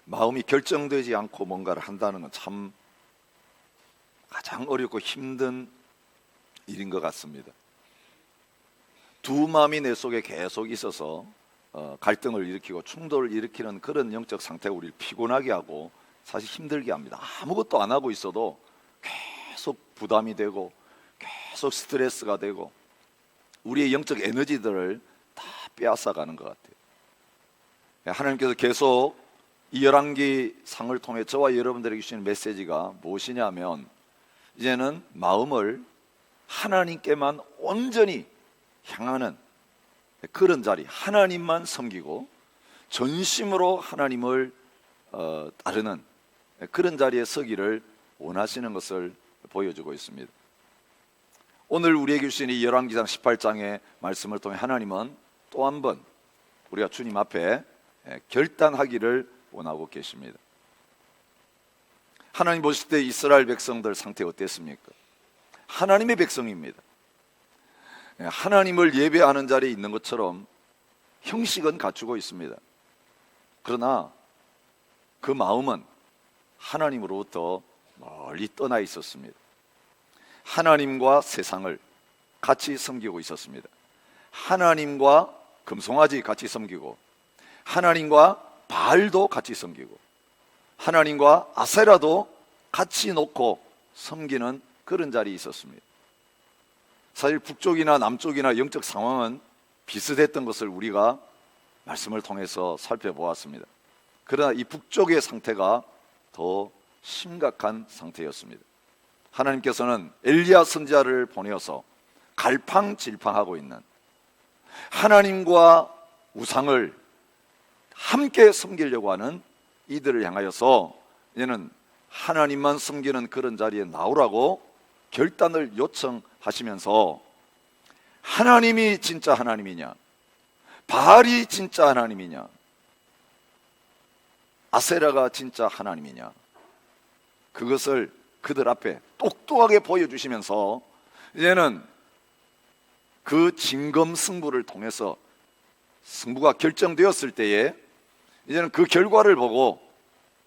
마음이 결정되지 않고 뭔가를 한다는 건 참 가장 어렵고 힘든 일인 것 같습니다. 두 마음이 내 속에 계속 있어서 갈등을 일으키고 충돌을 일으키는 그런 영적 상태가 우리를 피곤하게 하고 사실 힘들게 합니다. 아무것도 안 하고 있어도 계속 부담이 되고 계속 스트레스가 되고 우리의 영적 에너지들을 다 빼앗아가는 것 같아요. 하나님께서 계속 이 열왕기 상을 통해 저와 여러분들에게 주시는 메시지가 무엇이냐면, 이제는 마음을 하나님께만 온전히 향하는 그런 자리, 하나님만 섬기고 전심으로 하나님을 따르는 그런 자리에 서기를 원하시는 것을 보여주고 있습니다. 오늘 우리에게 주신 이 열왕기상 18장의 말씀을 통해 하나님은 또 한 번 우리가 주님 앞에 결단하기를 원하고 계십니다. 하나님 보실 때 이스라엘 백성들 상태 어땠습니까? 하나님의 백성입니다. 하나님을 예배하는 자리에 있는 것처럼 형식은 갖추고 있습니다. 그러나 그 마음은 하나님으로부터 멀리 떠나 있었습니다. 하나님과 세상을 같이 섬기고 있었습니다. 하나님과 금송아지 같이 섬기고, 하나님과 바알도 같이 섬기고, 하나님과 아세라도 같이 놓고 섬기는 그런 자리에 있었습니다. 사실 북쪽이나 남쪽이나 영적 상황은 비슷했던 것을 우리가 말씀을 통해서 살펴보았습니다. 그러나 이 북쪽의 상태가 더 심각한 상태였습니다. 하나님께서는 엘리야 선지자를 보내어서 갈팡질팡하고 있는 하나님과 우상을 함께 섬기려고 하는 이들을 향하여서 이제는 하나님만 섬기는 그런 자리에 나오라고 결단을 요청하시면서, 하나님이 진짜 하나님이냐, 바알이 진짜 하나님이냐, 아세라가 진짜 하나님이냐, 그것을 그들 앞에 똑똑하게 보여주시면서 이제는 그 진검승부를 통해서 승부가 결정되었을 때에 이제는 그 결과를 보고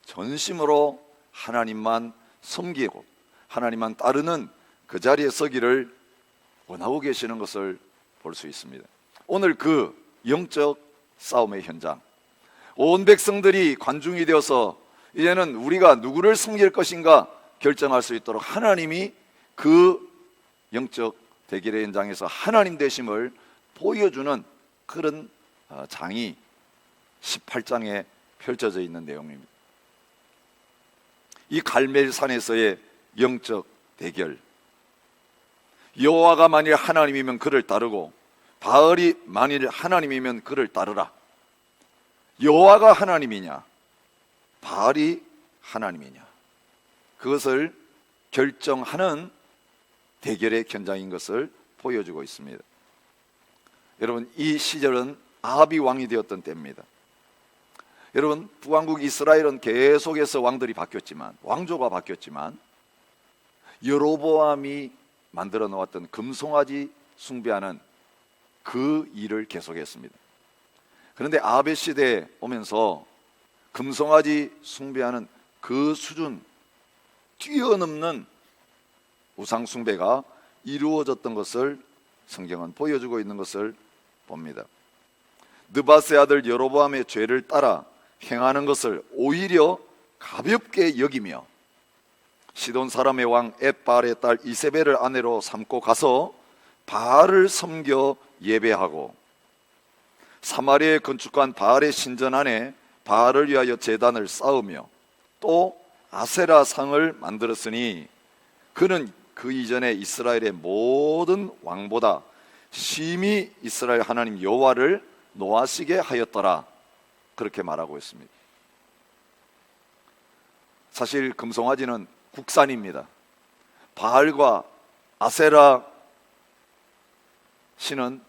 전심으로 하나님만 섬기고 하나님만 따르는 그 자리에 서기를 원하고 계시는 것을 볼 수 있습니다. 오늘 그 영적 싸움의 현장, 온 백성들이 관중이 되어서 이제는 우리가 누구를 섬길 것인가 결정할 수 있도록 하나님이 그 영적 대결의 현장에서 하나님 되심을 보여주는 그런 장이 18장에 펼쳐져 있는 내용입니다. 이 갈멜산에서의 영적 대결, 여호와가 만일 하나님이면 그를 따르고 바알이 만일 하나님이면 그를 따르라. 여호와가 하나님이냐, 바알이 하나님이냐, 그것을 결정하는 대결의 현장인 것을 보여주고 있습니다. 여러분, 이 시절은 아합이 왕이 되었던 때입니다. 여러분, 북왕국 이스라엘은 계속해서 왕들이 바뀌었지만, 왕조가 바뀌었지만 여로보암이 만들어 놓았던 금송아지 숭배하는 그 일을 계속했습니다. 그런데 아합의 시대에 오면서 금송아지 숭배하는 그 수준 뛰어넘는 우상 숭배가 이루어졌던 것을 성경은 보여주고 있는 것을 봅니다. 느밧의 아들 여로보암의 죄를 따라 행하는 것을 오히려 가볍게 여기며 시돈 사람의 왕 엣바알의 딸 이세벨을 아내로 삼고 가서 바알을 섬겨 예배하고, 사마리아에 건축한 바알의 신전 안에 바알을 위하여 제단을 쌓으며 또 아세라 상을 만들었으니 그는 그 이전에 이스라엘의 모든 왕보다 심히 이스라엘 하나님 여호와를 노하시게 하였더라, 그렇게 말하고 있습니다. 사실 금송아지는 국산입니다. 바알과 아세라 신은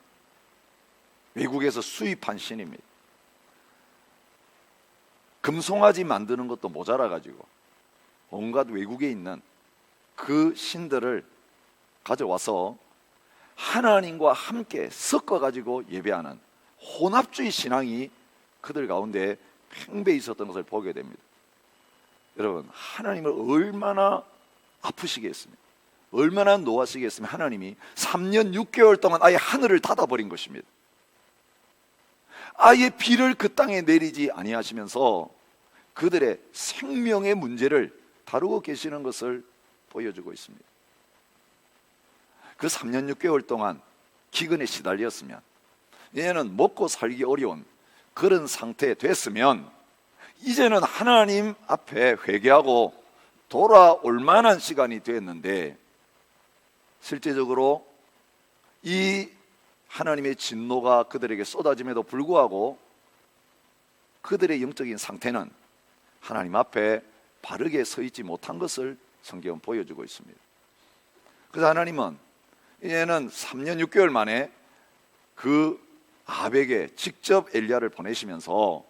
외국에서 수입한 신입니다. 금송아지 만드는 것도 모자라 가지고 온갖 외국에 있는 그 신들을 가져와서 하나님과 함께 섞어 가지고 예배하는 혼합주의 신앙이 그들 가운데 팽배해 있었던 것을 보게 됩니다. 여러분, 하나님을 얼마나 아프시겠습니까? 얼마나 노하시겠으면 하나님이 3년 6개월 동안 아예 하늘을 닫아버린 것입니다. 아예 비를 그 땅에 내리지 아니하시면서 그들의 생명의 문제를 다루고 계시는 것을 보여주고 있습니다. 그 3년 6개월 동안 기근에 시달렸으면, 얘는 먹고 살기 어려운 그런 상태에 됐으면 이제는 하나님 앞에 회개하고 돌아올 만한 시간이 됐는데, 실제적으로 이 하나님의 진노가 그들에게 쏟아짐에도 불구하고 그들의 영적인 상태는 하나님 앞에 바르게 서 있지 못한 것을 성경은 보여주고 있습니다. 그래서 하나님은 이제는 3년 6개월 만에 그 아합에게 직접 엘리야를 보내시면서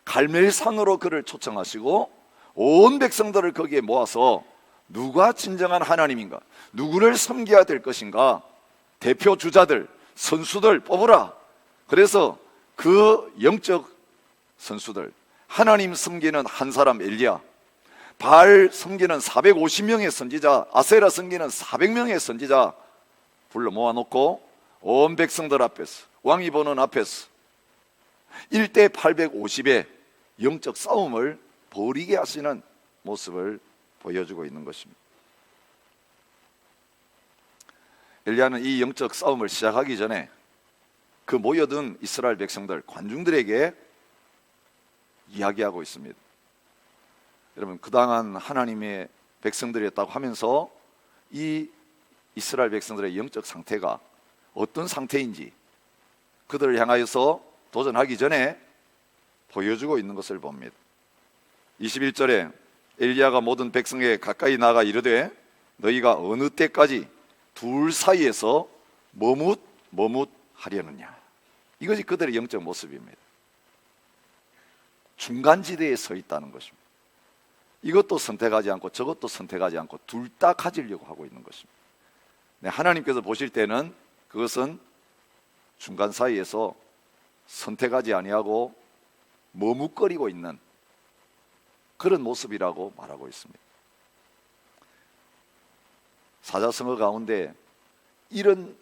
갈멜산으로 그를 초청하시고 온 백성들을 거기에 모아서 누가 진정한 하나님인가, 누구를 섬겨야 될 것인가, 대표 주자들, 선수들 뽑으라. 그래서 그 영적 선수들, 하나님 섬기는 한 사람 엘리야, 바알 섬기는 450명의 선지자, 아세라 섬기는 400명의 선지자 불러 모아놓고 온 백성들 앞에서, 왕이 보는 앞에서 1대 850의 영적 싸움을 벌이게 하시는 모습을 보여주고 있는 것입니다. 엘리야는 이 영적 싸움을 시작하기 전에 그 모여든 이스라엘 백성들, 관중들에게 이야기하고 있습니다. 여러분, 그 당한 하나님의 백성들이었다고 하면서 이 이스라엘 백성들의 영적 상태가 어떤 상태인지 그들을 향하여서 도전하기 전에 보여주고 있는 것을 봅니다. 21절에 엘리야가 모든 백성에게 가까이 나가 이르되 너희가 어느 때까지 둘 사이에서 머뭇하려느냐. 이것이 그들의 영적 모습입니다. 중간지대에 서 있다는 것입니다. 이것도 선택하지 않고 저것도 선택하지 않고 둘 다 가지려고 하고 있는 것입니다. 하나님께서 보실 때는 그것은 중간 사이에서 선택하지 아니하고 머뭇거리고 있는 그런 모습이라고 말하고 있습니다. 사자성어 가운데 이런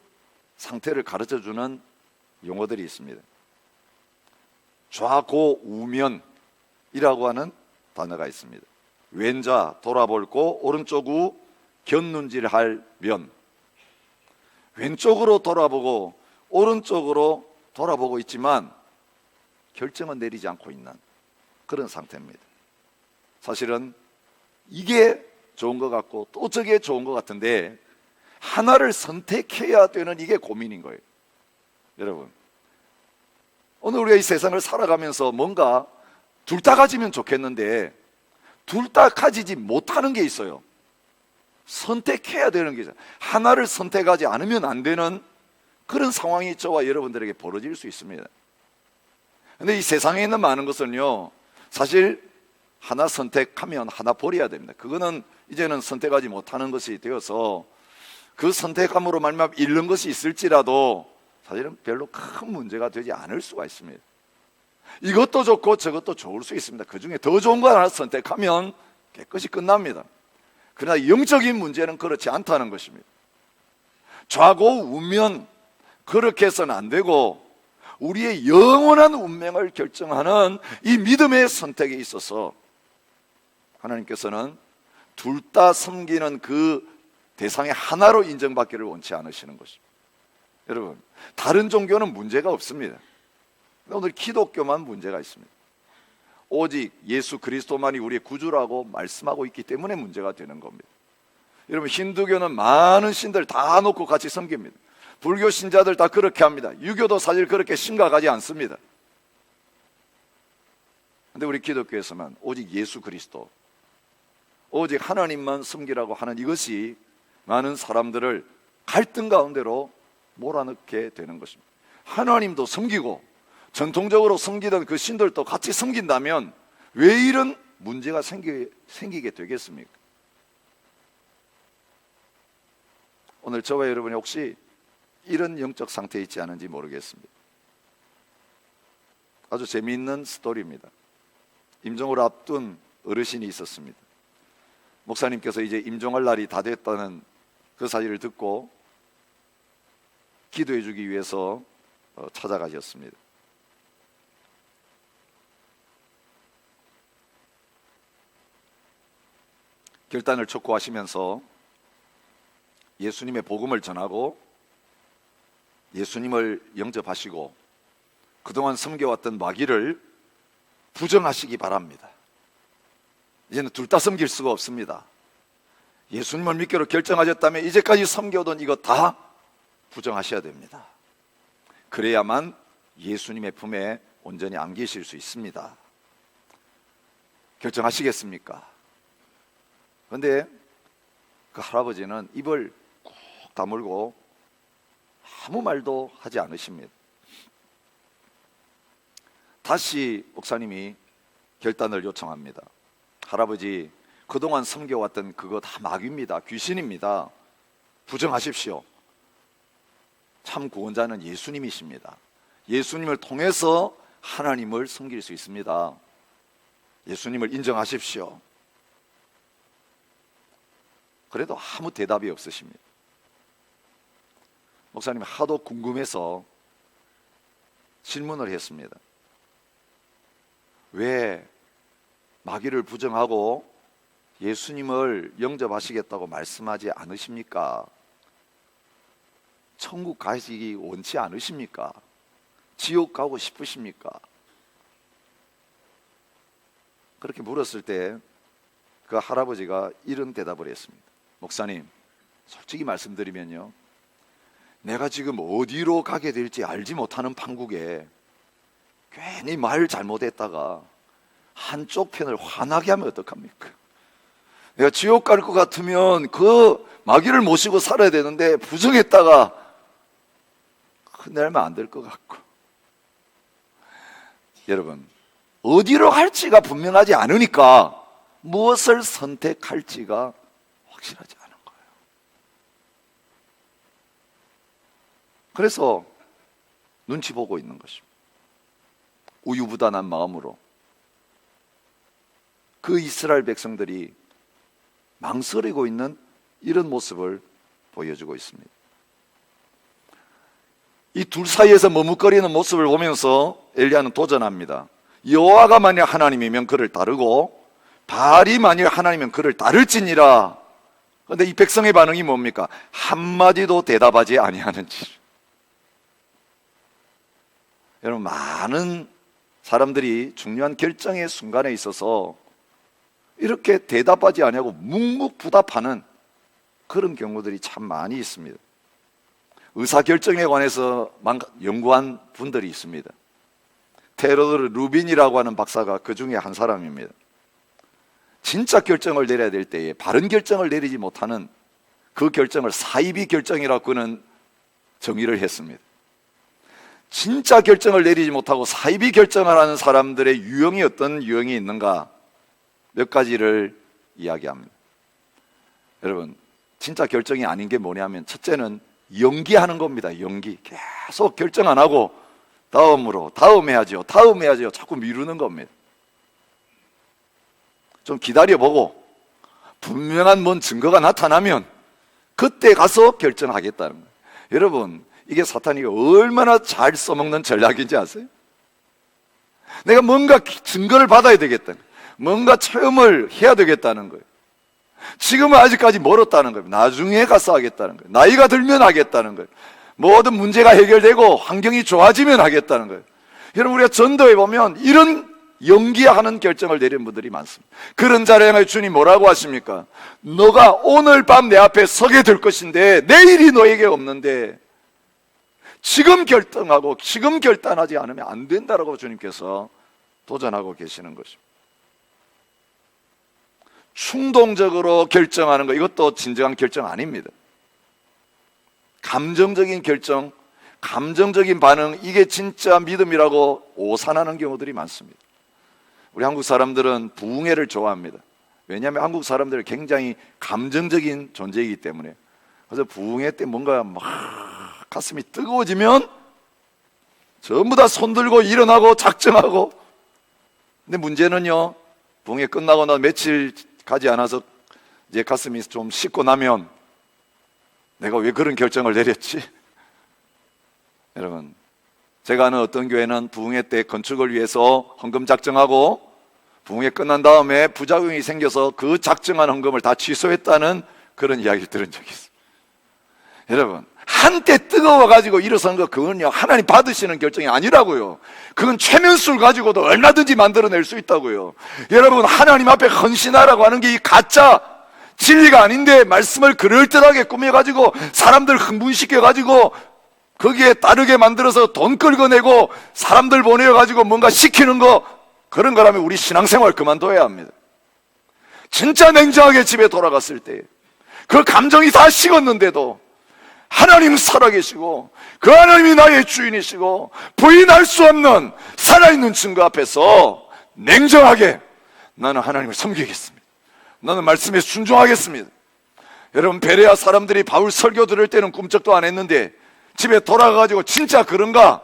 상태를 가르쳐주는 용어들이 있습니다. 좌고우면이라고 하는 단어가 있습니다. 왼자 돌아볼 고 오른쪽 우 견눈질할 면. 왼쪽으로 돌아보고 오른쪽으로 돌아보고 있지만 결정은 내리지 않고 있는 그런 상태입니다. 사실은 이게 좋은 것 같고 또 저게 좋은 것 같은데 하나를 선택해야 되는 이게 고민인 거예요. 여러분, 오늘 우리가 이 세상을 살아가면서 뭔가 둘 다 가지면 좋겠는데 둘 다 가지지 못하는 게 있어요. 선택해야 되는 게 있어요. 하나를 선택하지 않으면 안 되는 그런 상황이 저와 여러분들에게 벌어질 수 있습니다. 근데 이 세상에 있는 많은 것은요, 사실 하나 선택하면 하나 버려야 됩니다. 그거는 이제는 선택하지 못하는 것이 되어서 그 선택함으로 말미암아 잃는 것이 있을지라도 사실은 별로 큰 문제가 되지 않을 수가 있습니다. 이것도 좋고 저것도 좋을 수 있습니다. 그 중에 더 좋은 거 하나 선택하면 깨끗이 끝납니다. 그러나 영적인 문제는 그렇지 않다는 것입니다. 좌고우면 그렇게 해서는 안 되고 우리의 영원한 운명을 결정하는 이 믿음의 선택에 있어서 하나님께서는 둘 다 섬기는 그 대상의 하나로 인정받기를 원치 않으시는 것입니다. 여러분, 다른 종교는 문제가 없습니다. 오늘 기독교만 문제가 있습니다. 오직 예수 그리스도만이 우리의 구주라고 말씀하고 있기 때문에 문제가 되는 겁니다. 여러분, 힌두교는 많은 신들 다 놓고 같이 섬깁니다. 불교 신자들 다 그렇게 합니다. 유교도 사실 그렇게 심각하지 않습니다. 그런데 우리 기독교에서만 오직 예수 그리스도, 오직 하나님만 섬기라고 하는 이것이 많은 사람들을 갈등 가운데로 몰아넣게 되는 것입니다. 하나님도 섬기고 전통적으로 섬기던 그 신들도 같이 섬긴다면 왜 이런 문제가 생기게 되겠습니까? 오늘 저와 여러분이 혹시 이런 영적 상태에 있지 않은지 모르겠습니다. 아주 재미있는 스토리입니다. 임종을 앞둔 어르신이 있었습니다. 목사님께서 이제 임종할 날이 다 됐다는 그 사실을 듣고 기도해 주기 위해서 찾아가셨습니다. 결단을 촉구하시면서 예수님의 복음을 전하고 예수님을 영접하시고 그동안 섬겨왔던 마귀를 부정하시기 바랍니다. 이제는 둘 다 섬길 수가 없습니다. 예수님을 믿기로 결정하셨다면 이제까지 섬겨오던 이거 다 부정하셔야 됩니다. 그래야만 예수님의 품에 온전히 안기실 수 있습니다. 결정하시겠습니까? 그런데 그 할아버지는 입을 꾹 다물고 아무 말도 하지 않으십니다. 다시 목사님이 결단을 요청합니다. 할아버지, 그동안 섬겨왔던 그거 다 마귀입니다. 귀신입니다. 부정하십시오. 참 구원자는 예수님이십니다. 예수님을 통해서 하나님을 섬길 수 있습니다. 예수님을 인정하십시오. 그래도 아무 대답이 없으십니다. 목사님이 하도 궁금해서 질문을 했습니다. 왜 마귀를 부정하고 예수님을 영접하시겠다고 말씀하지 않으십니까? 천국 가시기 원치 않으십니까? 지옥 가고 싶으십니까? 그렇게 물었을 때 그 할아버지가 이런 대답을 했습니다. 목사님, 솔직히 말씀드리면요, 내가 지금 어디로 가게 될지 알지 못하는 판국에 괜히 말 잘못했다가 한쪽 편을 화나게 하면 어떡합니까? 내가 지옥 갈 것 같으면 그 마귀를 모시고 살아야 되는데 부정했다가 흔들면 안 될 것 같고. 여러분, 어디로 갈지가 분명하지 않으니까 무엇을 선택할지가 확실하지 않은 거예요. 그래서 눈치 보고 있는 것입니다. 우유부단한 마음으로 그 이스라엘 백성들이 망설이고 있는 이런 모습을 보여주고 있습니다. 이 둘 사이에서 머뭇거리는 모습을 보면서 엘리야는 도전합니다. 여호와가 만약 하나님이면 그를 따르고 바알이 만약 하나님이면 그를 따를지니라. 그런데 이 백성의 반응이 뭡니까? 한마디도 대답하지 아니하는지. 여러분, 많은 사람들이 중요한 결정의 순간에 있어서 이렇게 대답하지 아니하고 묵묵부답하는 그런 경우들이 참 많이 있습니다. 의사결정에 관해서 연구한 분들이 있습니다. 테오도르 루빈이라고 하는 박사가 그 중에 한 사람입니다. 진짜 결정을 내려야 될 때에 바른 결정을 내리지 못하는 그 결정을 사이비 결정이라고 그는 정의를 했습니다. 진짜 결정을 내리지 못하고 사이비 결정을 하는 사람들의 유형이 어떤 유형이 있는가 몇 가지를 이야기합니다. 여러분, 진짜 결정이 아닌 게 뭐냐면 첫째는 연기하는 겁니다. 연기. 계속 결정 안 하고 다음 해야죠 자꾸 미루는 겁니다. 좀 기다려보고 분명한 뭔 증거가 나타나면 그때 가서 결정하겠다는 거예요. 여러분, 이게 사탄이 얼마나 잘 써먹는 전략인지 아세요? 내가 뭔가 증거를 받아야 되겠다는 거예요. 뭔가 체험을 해야 되겠다는 거예요. 지금은 아직까지 멀었다는 거예요. 나중에 가서 하겠다는 거예요. 나이가 들면 하겠다는 거예요. 모든 문제가 해결되고 환경이 좋아지면 하겠다는 거예요. 여러분, 우리가 전도해 보면 이런 연기하는 결정을 내리는 분들이 많습니다. 그런 자를 향해 주님 뭐라고 하십니까? 너가 오늘 밤 내 앞에 서게 될 것인데 내일이 너에게 없는데 지금 결정하고 지금 결단하지 않으면 안 된다라고 주님께서 도전하고 계시는 것입니다. 충동적으로 결정하는 것, 이것도 진정한 결정 아닙니다. 감정적인 결정, 감정적인 반응, 이게 진짜 믿음이라고 오산하는 경우들이 많습니다. 우리 한국 사람들은 부흥회를 좋아합니다. 왜냐하면 한국 사람들은 굉장히 감정적인 존재이기 때문에. 그래서 부흥회 때 뭔가 막 가슴이 뜨거워지면 전부 다 손들고 일어나고 작정하고 근데 문제는요, 부흥회 끝나고 나 며칠 가지 않아서 이제 가슴이 좀 씻고 나면 내가 왜 그런 결정을 내렸지? 여러분, 제가 아는 어떤 교회는 부흥회 때 건축을 위해서 헌금 작정하고 부흥회 끝난 다음에 부작용이 생겨서 그 작정한 헌금을 다 취소했다는 그런 이야기를 들은 적이 있어요. 여러분, 한때 뜨거워가지고 일어선 거, 그건요, 하나님 받으시는 결정이 아니라고요. 그건 최면술 가지고도 얼마든지 만들어낼 수 있다고요. 여러분, 하나님 앞에 헌신하라고 하는 게 이 가짜 진리가 아닌데 말씀을 그럴듯하게 꾸며가지고 사람들 흥분시켜가지고 거기에 따르게 만들어서 돈 끌어내고 사람들 보내가지고 뭔가 시키는 거, 그런 거라면 우리 신앙생활 그만둬야 합니다. 진짜 냉정하게 집에 돌아갔을 때 그 감정이 다 식었는데도 하나님 살아계시고 그 하나님이 나의 주인이시고 부인할 수 없는 살아있는 증거 앞에서 냉정하게 나는 하나님을 섬기겠습니다. 나는 말씀에 순종하겠습니다. 여러분, 베레아 사람들이 바울 설교 들을 때는 꿈쩍도 안 했는데 집에 돌아가가지고 진짜 그런가?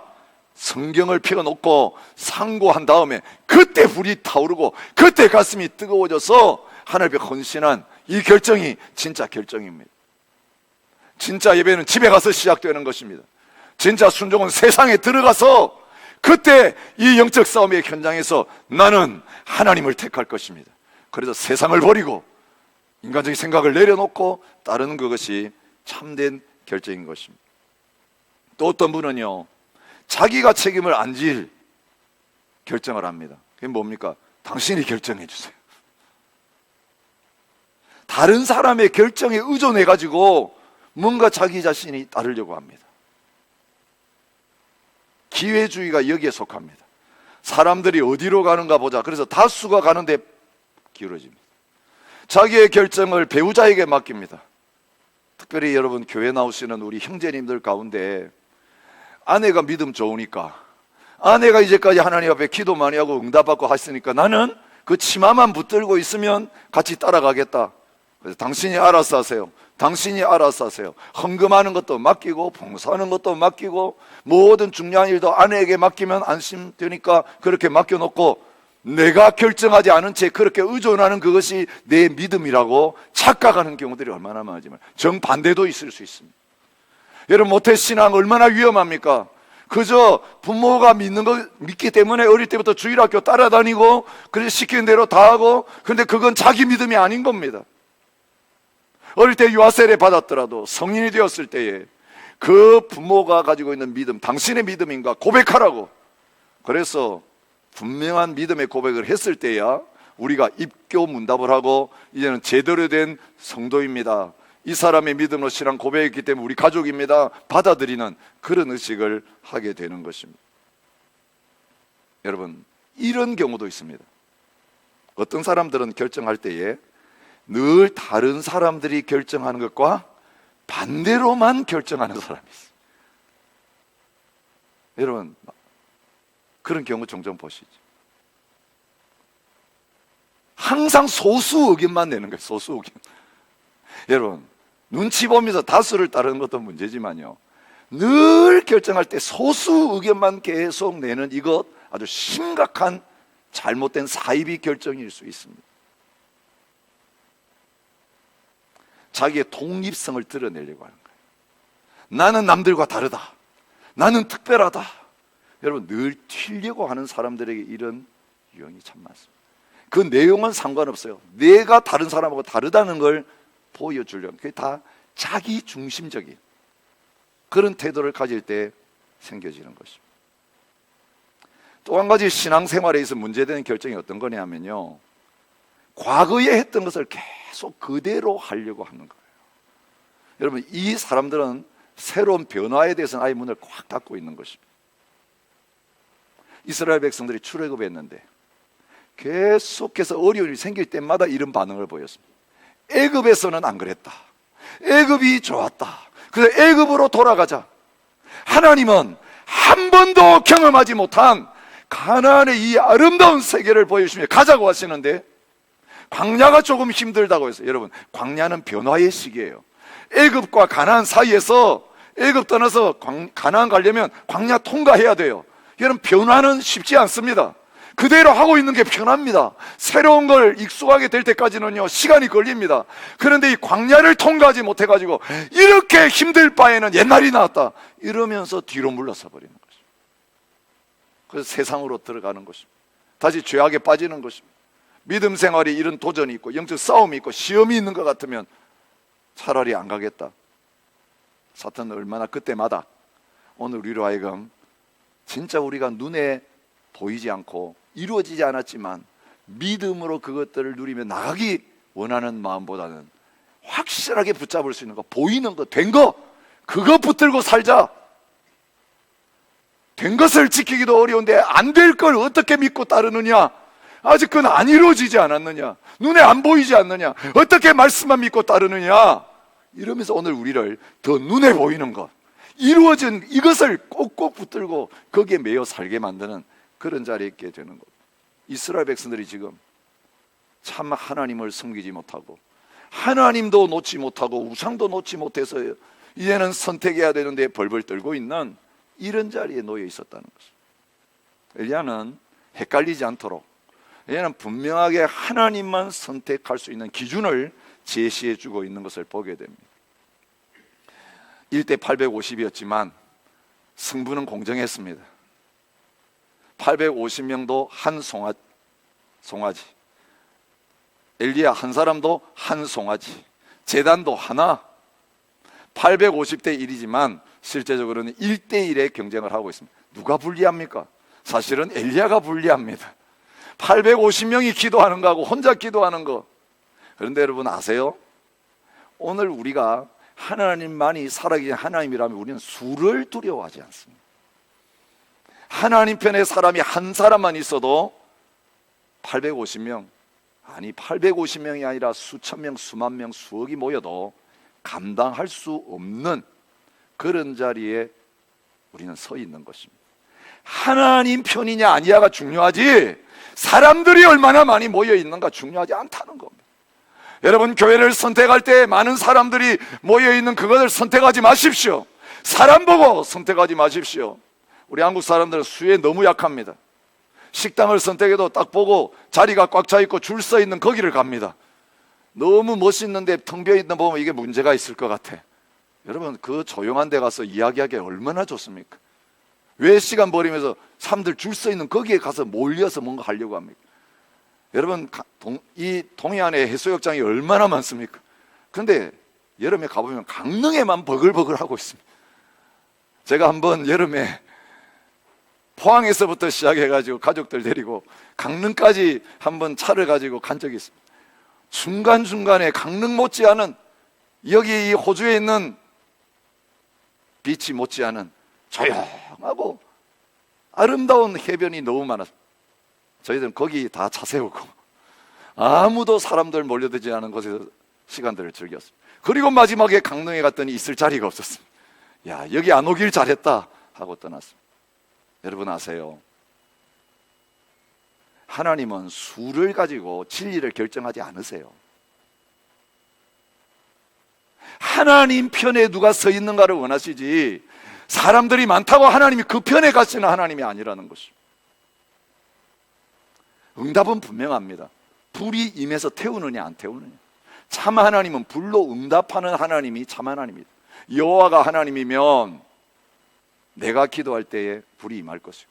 성경을 펴놓고 상고한 다음에 그때 불이 타오르고 그때 가슴이 뜨거워져서 하나님 앞에 헌신한 이 결정이 진짜 결정입니다. 진짜 예배는 집에 가서 시작되는 것입니다. 진짜 순종은 세상에 들어가서 그때 이 영적 싸움의 현장에서 나는 하나님을 택할 것입니다. 그래서 세상을 버리고 인간적인 생각을 내려놓고 따르는 그것이 참된 결정인 것입니다. 또 어떤 분은요, 자기가 책임을 안 질 결정을 합니다. 그게 뭡니까? 당신이 결정해 주세요. 다른 사람의 결정에 의존해가지고 뭔가 자기 자신이 따르려고 합니다. 기회주의가 여기에 속합니다. 사람들이 어디로 가는가 보자. 그래서 다수가 가는데 기울어집니다. 자기의 결정을 배우자에게 맡깁니다. 특별히 여러분, 교회 나오시는 우리 형제님들 가운데 아내가 믿음 좋으니까, 아내가 이제까지 하나님 앞에 기도 많이 하고 응답받고 하시니까 나는 그 치마만 붙들고 있으면 같이 따라가겠다. 그래서 당신이 알아서 하세요. 당신이 알아서 하세요. 헌금하는 것도 맡기고 봉사하는 것도 맡기고 모든 중요한 일도 아내에게 맡기면 안심되니까 그렇게 맡겨놓고 내가 결정하지 않은 채 그렇게 의존하는 그것이 내 믿음이라고 착각하는 경우들이 얼마나 많지만 정반대도 있을 수 있습니다. 여러분, 모태신앙 얼마나 위험합니까? 그저 부모가 믿는 거 믿기 때문에 어릴 때부터 주일학교 따라다니고 그래서 시키는 대로 다 하고, 그런데 그건 자기 믿음이 아닌 겁니다. 어릴 때 유아세례 받았더라도 성인이 되었을 때에 그 부모가 가지고 있는 믿음, 당신의 믿음인가 고백하라고. 그래서 분명한 믿음의 고백을 했을 때야 우리가 입교 문답을 하고 이제는 제대로 된 성도입니다, 이 사람의 믿음으로 신앙 고백했기 때문에 우리 가족입니다, 받아들이는 그런 의식을 하게 되는 것입니다. 여러분, 이런 경우도 있습니다. 어떤 사람들은 결정할 때에 늘 다른 사람들이 결정하는 것과 반대로만 결정하는 사람이 있어요. 여러분, 그런 경우 종종 보시죠. 항상 소수 의견만 내는 거예요. 소수 의견. 여러분, 눈치 보면서 다수를 따르는 것도 문제지만요, 늘 결정할 때 소수 의견만 계속 내는 이것 아주 심각한 잘못된 사이비 결정일 수 있습니다. 자기의 독립성을 드러내려고 하는 거예요. 나는 남들과 다르다, 나는 특별하다. 여러분, 늘 튀려고 하는 사람들에게 이런 유형이 참 많습니다. 그 내용은 상관없어요. 내가 다른 사람하고 다르다는 걸 보여주려는, 그게 다 자기 중심적인 그런 태도를 가질 때 생겨지는 것입니다. 또 한 가지 신앙생활에서 문제되는 결정이 어떤 거냐면요, 과거에 했던 것을 계속 그대로 하려고 하는 거예요. 여러분, 이 사람들은 새로운 변화에 대해서는 아예 문을 꽉 닫고 있는 것입니다. 이스라엘 백성들이 출애굽했는데 계속해서 어려움이 생길 때마다 이런 반응을 보였습니다. 애굽에서는 안 그랬다, 애굽이 좋았다, 그래서 애굽으로 돌아가자. 하나님은 한 번도 경험하지 못한 가나안의 이 아름다운 세계를 보여주시며 가자고 하시는데 광야가 조금 힘들다고 해서, 여러분, 광야는 변화의 시기예요. 애굽과 가나안 사이에서 애굽 떠나서 가나안 가려면 광야 통과해야 돼요. 여러분, 변화는 쉽지 않습니다. 그대로 하고 있는 게 편합니다. 새로운 걸 익숙하게 될 때까지는요 시간이 걸립니다. 그런데 이 광야를 통과하지 못해가지고 이렇게 힘들 바에는 옛날이 나았다 이러면서 뒤로 물러서 버리는 것입니다. 그래서 세상으로 들어가는 것입니다. 다시 죄악에 빠지는 것입니다. 믿음 생활이 이런 도전이 있고 영적 싸움이 있고 시험이 있는 것 같으면 차라리 안 가겠다. 사탄은 얼마나 그때마다 오늘 우리로 하여금 진짜 우리가 눈에 보이지 않고 이루어지지 않았지만 믿음으로 그것들을 누리며 나가기 원하는 마음보다는 확실하게 붙잡을 수 있는 거, 보이는 거, 된 거, 그거 붙들고 살자. 된 것을 지키기도 어려운데 안 될 걸 어떻게 믿고 따르느냐? 아직 그건 안 이루어지지 않았느냐? 눈에 안 보이지 않느냐? 어떻게 말씀만 믿고 따르느냐? 이러면서 오늘 우리를 더 눈에 보이는 것, 이루어진 이것을 꼭꼭 붙들고 거기에 매여 살게 만드는 그런 자리에 있게 되는 것. 이스라엘 백성들이 지금 참 하나님을 섬기지 못하고 하나님도 놓지 못하고 우상도 놓지 못해서 이제는 선택해야 되는데 벌벌 떨고 있는 이런 자리에 놓여 있었다는 것입니다. 엘리야는 헷갈리지 않도록 얘는 분명하게 하나님만 선택할 수 있는 기준을 제시해 주고 있는 것을 보게 됩니다. 1대 850이었지만 승부는 공정했습니다. 850명도 한 송아지, 엘리야 한 사람도 한 송아지, 제단도 하나. 850대 1이지만 실제적으로는 1대 1의 경쟁을 하고 있습니다. 누가 불리합니까? 사실은 엘리야가 불리합니다. 850명이 기도하는 거하고 혼자 기도하는 거. 그런데 여러분 아세요? 오늘 우리가 하나님만이 살아계신 하나님이라면 우리는 수를 두려워하지 않습니다. 하나님 편에 사람이 한 사람만 있어도 850명, 아니 850명이 아니라 수천 명, 수만 명, 수억이 모여도 감당할 수 없는 그런 자리에 우리는 서 있는 것입니다. 하나님 편이냐 아니냐가 중요하지 사람들이 얼마나 많이 모여 있는가 중요하지 않다는 겁니다. 여러분 교회를 선택할 때 많은 사람들이 모여 있는 그것을 선택하지 마십시오. 사람 보고 선택하지 마십시오. 우리 한국 사람들은 수에 너무 약합니다. 식당을 선택해도 딱 보고 자리가 꽉 차 있고 줄 서 있는 거기를 갑니다. 너무 멋있는데 텅 비어 있는 거 보면 이게 문제가 있을 것 같아. 여러분 그 조용한 데 가서 이야기하기 얼마나 좋습니까? 왜 시간 버리면서 사람들 줄 서 있는 거기에 가서 몰려서 뭔가 하려고 합니까? 여러분 이 동해안에 해수욕장이 얼마나 많습니까? 그런데 여름에 가보면 강릉에만 버글버글 하고 있습니다. 제가 한번 여름에 포항에서부터 시작해가지고 가족들 데리고 강릉까지 한번 차를 가지고 간 적이 있습니다. 중간중간에 강릉 못지않은 여기 이 호주에 있는 비치 못지않은 조용하고 아름다운 해변이 너무 많았습니다. 저희들은 거기 다 차 세우고 아무도 사람들 몰려들지 않은 곳에서 시간들을 즐겼습니다. 그리고 마지막에 강릉에 갔더니 있을 자리가 없었습니다. 야, 여기 안 오길 잘했다 하고 떠났습니다. 여러분 아세요? 하나님은 수를 가지고 진리를 결정하지 않으세요. 하나님 편에 누가 서 있는가를 원하시지 사람들이 많다고 하나님이 그 편에 가시는 하나님이 아니라는 것이죠. 응답은 분명합니다. 불이 임해서 태우느냐 안 태우느냐. 참 하나님은 불로 응답하는 하나님이 참 하나님입니다. 여호와가 하나님이면 내가 기도할 때에 불이 임할 것이고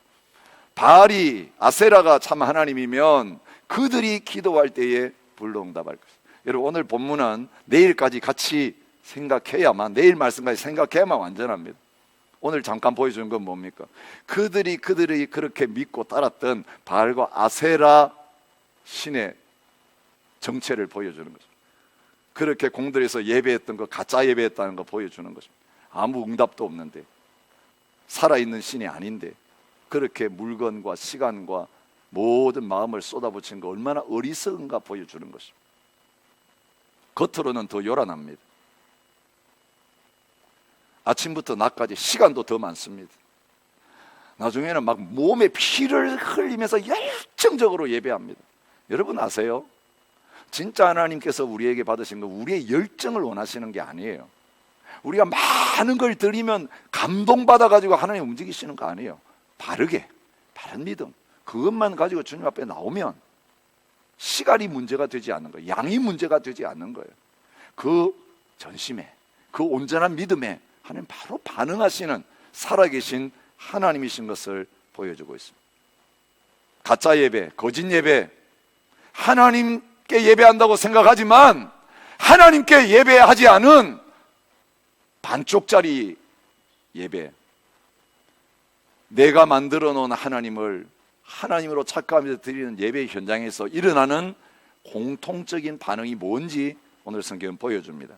바알이 아세라가 참 하나님이면 그들이 기도할 때에 불로 응답할 것이고. 여러분 오늘 본문은 내일까지 같이 생각해야만, 내일 말씀까지 생각해야만 완전합니다. 오늘 잠깐 보여주는 건 뭡니까? 그들이 그렇게 믿고 따랐던 바알과 아세라 신의 정체를 보여주는 거죠. 그렇게 공들여서 예배했던 거, 가짜 예배했다는 거 보여주는 것입니다. 아무 응답도 없는데, 살아있는 신이 아닌데 그렇게 물건과 시간과 모든 마음을 쏟아붙인 거 얼마나 어리석은가 보여주는 것입니다. 겉으로는 더 요란합니다. 아침부터 낮까지 시간도 더 많습니다. 나중에는 막 몸에 피를 흘리면서 열정적으로 예배합니다. 여러분 아세요? 진짜 하나님께서 우리에게 받으신 건 우리의 열정을 원하시는 게 아니에요. 우리가 많은 걸 드리면 감동받아가지고 하나님 움직이시는 거 아니에요. 바르게, 바른 믿음, 그것만 가지고 주님 앞에 나오면 시간이 문제가 되지 않는 거예요. 양이 문제가 되지 않는 거예요. 그 전심에, 그 온전한 믿음에 하나님 바로 반응하시는 살아계신 하나님이신 것을 보여주고 있습니다. 가짜 예배, 거짓 예배, 하나님께 예배한다고 생각하지만 하나님께 예배하지 않은 반쪽짜리 예배, 내가 만들어 놓은 하나님을 하나님으로 착각하면서 드리는 예배 현장에서 일어나는 공통적인 반응이 뭔지 오늘 성경은 보여줍니다.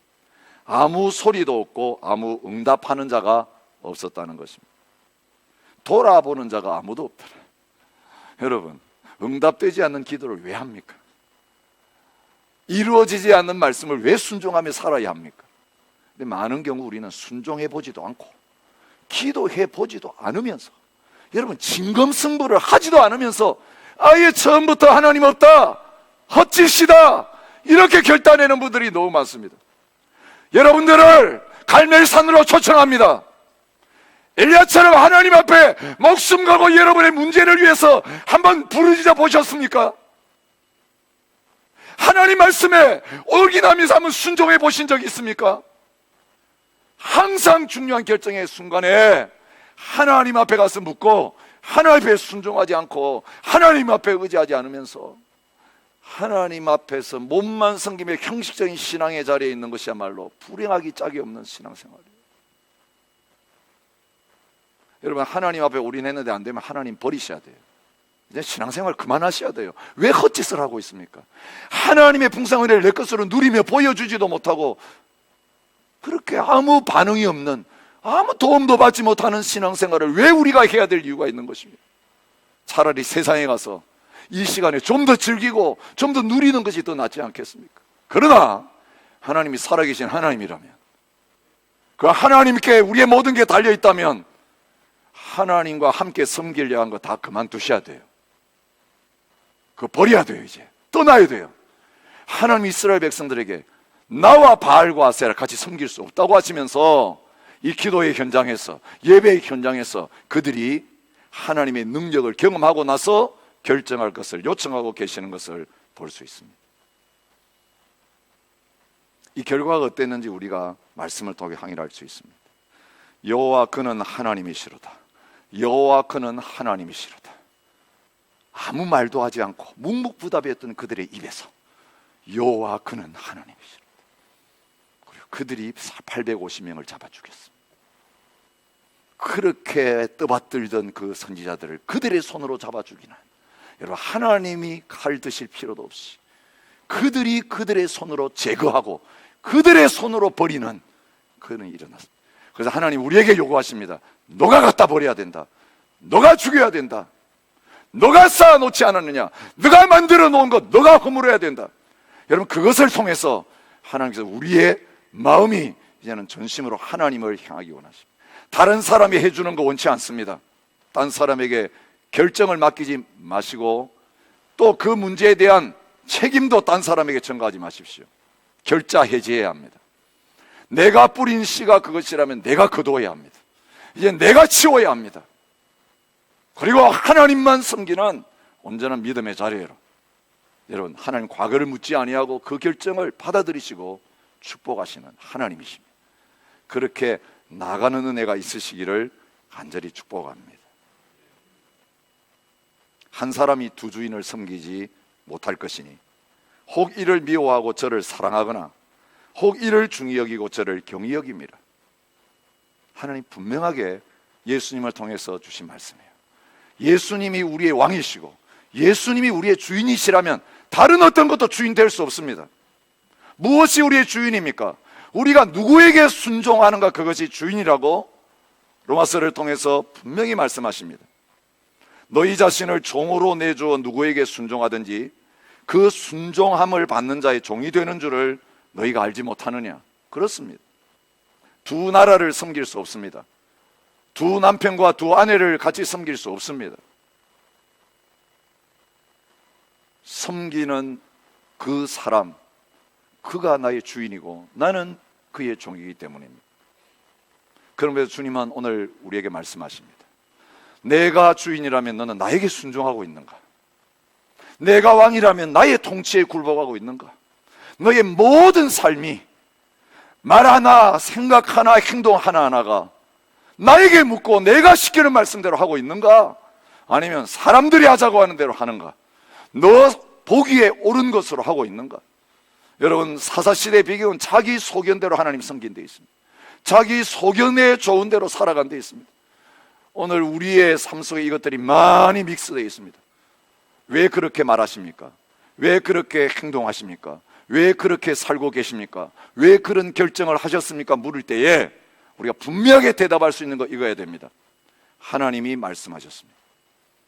아무 소리도 없고 아무 응답하는 자가 없었다는 것입니다. 돌아보는 자가 아무도 없더라. 여러분, 응답되지 않는 기도를 왜 합니까? 이루어지지 않는 말씀을 왜 순종하며 살아야 합니까? 근데 많은 경우 우리는 순종해 보지도 않고 기도해 보지도 않으면서, 여러분, 진검승부를 하지도 않으면서 아예 처음부터 하나님 없다, 헛짓이다, 이렇게 결단하는 분들이 너무 많습니다. 여러분들을 갈멜산으로 초청합니다. 엘리야처럼 하나님 앞에 목숨 걸고 여러분의 문제를 위해서 한번 부르짖어 보셨습니까? 하나님 말씀에 올기나면서 한번 순종해 보신 적 있습니까? 항상 중요한 결정의 순간에 하나님 앞에 가서 묻고 하나님 앞에 순종하지 않고 하나님 앞에 의지하지 않으면서 하나님 앞에서 몸만 섬기며 형식적인 신앙의 자리에 있는 것이야말로 불행하기 짝이 없는 신앙생활이에요. 여러분, 하나님 앞에 올인했는데 안 되면 하나님 버리셔야 돼요. 이제 신앙생활 그만하셔야 돼요. 왜 헛짓을 하고 있습니까? 하나님의 풍성한 은혜를 내 것으로 누리며 보여주지도 못하고 그렇게 아무 반응이 없는, 아무 도움도 받지 못하는 신앙생활을 왜 우리가 해야 될 이유가 있는 것입니다. 차라리 세상에 가서 이 시간에 좀 더 즐기고 좀 더 누리는 것이 더 낫지 않겠습니까? 그러나 하나님이 살아계신 하나님이라면, 그 하나님께 우리의 모든 게 달려있다면 하나님과 함께 섬기려 한 거 다 그만두셔야 돼요. 그거 버려야 돼요. 이제 떠나야 돼요. 하나님 이스라엘 백성들에게 나와 바알과 아세라 같이 섬길 수 없다고 하시면서 이 기도의 현장에서, 예배의 현장에서 그들이 하나님의 능력을 경험하고 나서 결정할 것을 요청하고 계시는 것을 볼 수 있습니다. 이 결과가 어땠는지 우리가 말씀을 통해 확인할 수 있습니다. 여호와 그는 하나님이시로다. 여호와 그는 하나님이시로다. 아무 말도 하지 않고 묵묵부답했던 그들의 입에서 여호와 그는 하나님이시로다. 그리고 그들이 850명을 잡아 죽였습니다. 그렇게 떠받들던 그 선지자들을 그들의 손으로 잡아 죽이는, 여러분, 하나님이 칼 드실 필요도 없이 그들이 그들의 손으로 제거하고 그들의 손으로 버리는 그는 일어났습니다. 그래서 하나님 우리에게 요구하십니다. 너가 갖다 버려야 된다. 너가 죽여야 된다. 너가 쌓아놓지 않았느냐. 너가 만들어 놓은 것 너가 허물어야 된다. 여러분, 그것을 통해서 하나님께서 우리의 마음이 이제는 전심으로 하나님을 향하기 원하십니다. 다른 사람이 해주는 거 원치 않습니다. 딴 사람에게 결정을 맡기지 마시고 또 그 문제에 대한 책임도 딴 사람에게 전가하지 마십시오. 결자 해지해야 합니다. 내가 뿌린 씨가 그것이라면 내가 거두어야 합니다. 이제 내가 치워야 합니다. 그리고 하나님만 섬기는 온전한 믿음의 자리로, 여러분, 하나님 과거를 묻지 아니하고 그 결정을 받아들이시고 축복하시는 하나님이십니다. 그렇게 나가는 은혜가 있으시기를 간절히 축복합니다. 한 사람이 두 주인을 섬기지 못할 것이니 혹 이를 미워하고 저를 사랑하거나 혹 이를 중히 여기고 저를 경히 여깁니다. 하나님 분명하게 예수님을 통해서 주신 말씀이에요. 예수님이 우리의 왕이시고 예수님이 우리의 주인이시라면 다른 어떤 것도 주인 될 수 없습니다. 무엇이 우리의 주인입니까? 우리가 누구에게 순종하는가, 그것이 주인이라고 로마서를 통해서 분명히 말씀하십니다. 너희 자신을 종으로 내주어 누구에게 순종하든지 그 순종함을 받는 자의 종이 되는 줄을 너희가 알지 못하느냐. 그렇습니다. 두 나라를 섬길 수 없습니다. 두 남편과 두 아내를 같이 섬길 수 없습니다. 섬기는 그 사람, 그가 나의 주인이고 나는 그의 종이기 때문입니다. 그러면서 주님은 오늘 우리에게 말씀하십니다. 내가 주인이라면 너는 나에게 순종하고 있는가? 내가 왕이라면 나의 통치에 굴복하고 있는가? 너의 모든 삶이 말 하나, 생각 하나, 행동 하나하나가 나에게 묻고 내가 시키는 말씀대로 하고 있는가? 아니면 사람들이 하자고 하는 대로 하는가? 너 보기에 옳은 것으로 하고 있는가? 여러분, 사사시대의 배경은 자기 소견대로 하나님 섬긴 데 있습니다. 자기 소견에 좋은 대로 살아간 데 있습니다. 오늘 우리의 삶 속에 이것들이 많이 믹스되어 있습니다. 왜 그렇게 말하십니까? 왜 그렇게 행동하십니까? 왜 그렇게 살고 계십니까? 왜 그런 결정을 하셨습니까? 물을 때에 우리가 분명하게 대답할 수 있는 거 이거야 됩니다. 하나님이 말씀하셨습니다.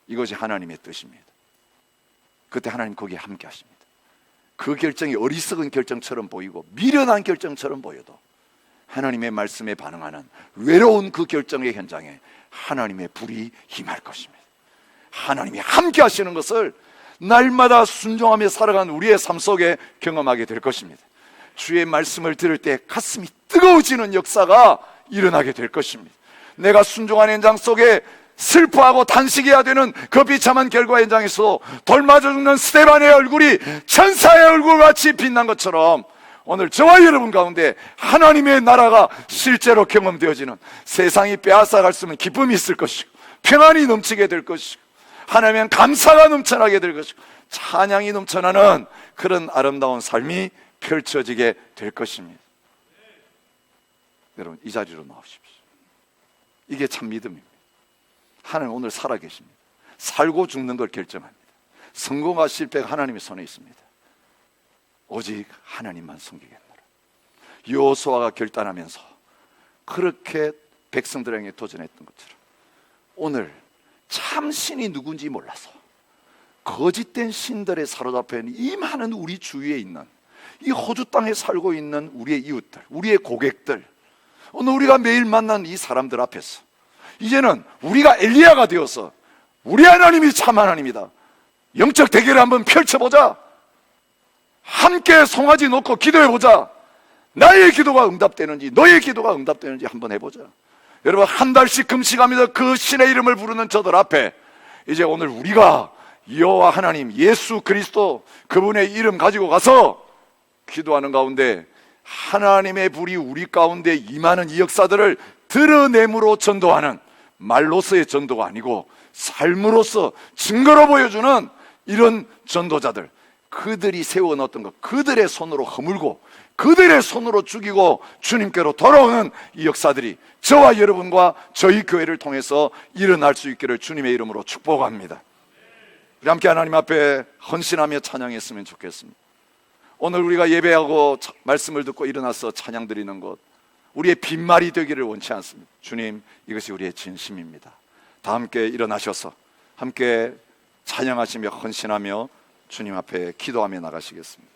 이것이 하나님의 뜻입니다. 그때 하나님 거기에 함께 하십니다. 그 결정이 어리석은 결정처럼 보이고 미련한 결정처럼 보여도 하나님의 말씀에 반응하는 외로운 그 결정의 현장에 하나님의 불이 임할 것입니다. 하나님이 함께 하시는 것을 날마다 순종하며 살아가는 우리의 삶 속에 경험하게 될 것입니다. 주의 말씀을 들을 때 가슴이 뜨거워지는 역사가 일어나게 될 것입니다. 내가 순종하는 현장 속에 슬퍼하고 단식해야 되는 그 비참한 결과 현장에서 돌맞아 죽는 스데반의 얼굴이 천사의 얼굴같이 빛난 것처럼 오늘 저와 여러분 가운데 하나님의 나라가 실제로 경험되어지는, 세상이 빼앗아갈 수 있는 기쁨이 있을 것이고 평안이 넘치게 될 것이고 하나님의 감사가 넘쳐나게 될 것이고 찬양이 넘쳐나는 그런 아름다운 삶이 펼쳐지게 될 것입니다. 여러분, 이 자리로 나오십시오. 이게 참 믿음입니다. 하나님 오늘 살아계십니다. 살고 죽는 걸 결정합니다. 성공과 실패가 하나님의 손에 있습니다. 오직 하나님만 섬기겠노라. 여호수아가 결단하면서 그렇게 백성들에게 도전했던 것처럼 오늘 참 신이 누군지 몰라서 거짓된 신들에 사로잡혀 있는 이 많은 우리 주위에 있는 이 호주 땅에 살고 있는 우리의 이웃들, 우리의 고객들, 오늘 우리가 매일 만나는 이 사람들 앞에서 이제는 우리가 엘리야가 되어서 우리 하나님이 참 하나님이다, 영적 대결을 한번 펼쳐보자. 함께 송아지 놓고 기도해보자. 나의 기도가 응답되는지 너의 기도가 응답되는지 한번 해보자. 여러분, 한 달씩 금식하면서 그 신의 이름을 부르는 저들 앞에 이제 오늘 우리가 여호와 하나님 예수 그리스도 그분의 이름 가지고 가서 기도하는 가운데 하나님의 불이 우리 가운데 임하는 이 역사들을 드러냄으로 전도하는, 말로서의 전도가 아니고 삶으로서 증거로 보여주는 이런 전도자들, 그들이 세워놓았던 것 그들의 손으로 허물고 그들의 손으로 죽이고 주님께로 돌아오는 이 역사들이 저와 여러분과 저희 교회를 통해서 일어날 수 있기를 주님의 이름으로 축복합니다. 우리 함께 하나님 앞에 헌신하며 찬양했으면 좋겠습니다. 오늘 우리가 예배하고 말씀을 듣고 일어나서 찬양 드리는 것, 우리의 빈말이 되기를 원치 않습니다. 주님, 이것이 우리의 진심입니다. 다 함께 일어나셔서 함께 찬양하시며 헌신하며 주님 앞에 기도하며 나가시겠습니다.